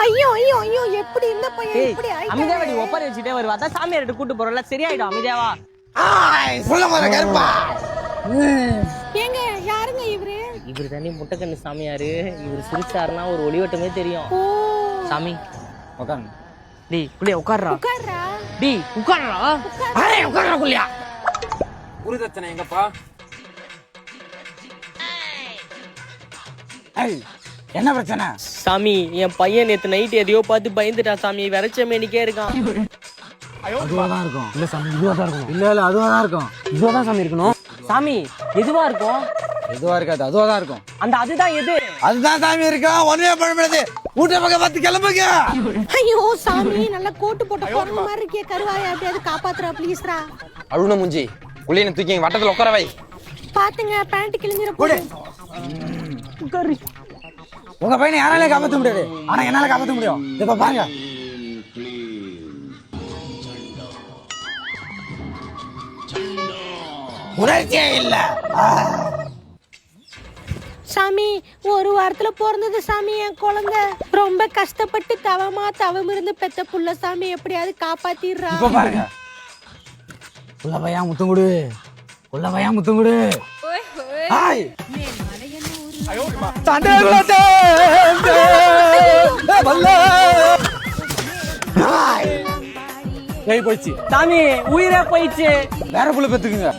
ஐயோ ஐயோ ஐயோ எப்படி இந்த பையன் இப்படி ஆயிட்டான்? அமிதாவடி ஒப்பரை வச்சுட்டே வருவா. அதான் சாமியார்ட்ட கூட்டு போறல சரியாயிடும் அமிதாவா. சொல்ல மாற கருப்பா. ஏங்க யாருங்க இவரு? இவரு தண்ணி முட்டைக்கண்ணு சாமியாரு. இவரு சிரிச்சாருன்னா ஒரு ஒளிவட்டமே தெரியும். ஓ சாமி உட்காருங்க. டேய் புள்ளைய உட்கார்றா. உட்கார்றா. டேய் உட்கார்றா. உட்காருடா புள்ளையா. குருதட்சணை எங்கப்பா? என்ன பிரச்சனை? சாமி என் பையன் நேத்து நைட் எதையோ பார்த்து பயந்துட்டான் சாமி. விரைச்ச மேனிக்கே இருக்கான். அதுவாதான் இருக்கும். இல்ல சாமி இதுவாதான் இருக்கும். இல்ல அதுவாதான் இருக்கும். இதுவாதான் சாமி இருக்கணும். சாமி எதுவா இருக்கும்? எதுவா இருக்காது, அதுவாதான் இருக்கும். அந்த அதுதான் எது? அதுதான் சாமி இருக்கா. ஒன்னே பண்ண முடியாது. ஊட்ட பக்கம் பார்த்து கிளம்புங்க. ஐயோ சாமி நல்ல கோட்டு போட்ட குரங்கு மாதிரி இருக்கே. கருவாயா எப்படியாவது காப்பாத்துறா ப்ளீஸ்ரா. அழுன மூஞ்சி புள்ளைய தூக்கி வட்டத்துல உட்கார வை. பாத்துங்க பேண்ட் கிழிஞ்சிர போடு. உட்காரு. உங்க பையனை யாராலே காப்பாற்ற முடியாது, ஆனா என்னால காப்பாற்ற முடியும். இப்ப பாருங்க. உணர்ச்சியே இல்ல. சாமி ஒரு வாரத்துல பிறந்தது சாமி என் குழந்தை. ரொம்ப கஷ்டப்பட்டு தவம் இருந்து பெத்த புள்ள சாமி. எப்படியாவது காப்பாத்திடுறா. இப்ப பாருங்க. உள்ள பையா முத்தம் கொடு. உள்ள பையா முத்தம் கொடு. ஹாய் போயிடுச்சு சாமி உயிரே போயிடுச்சு. வேற புள்ள பெத்துக்குங்க.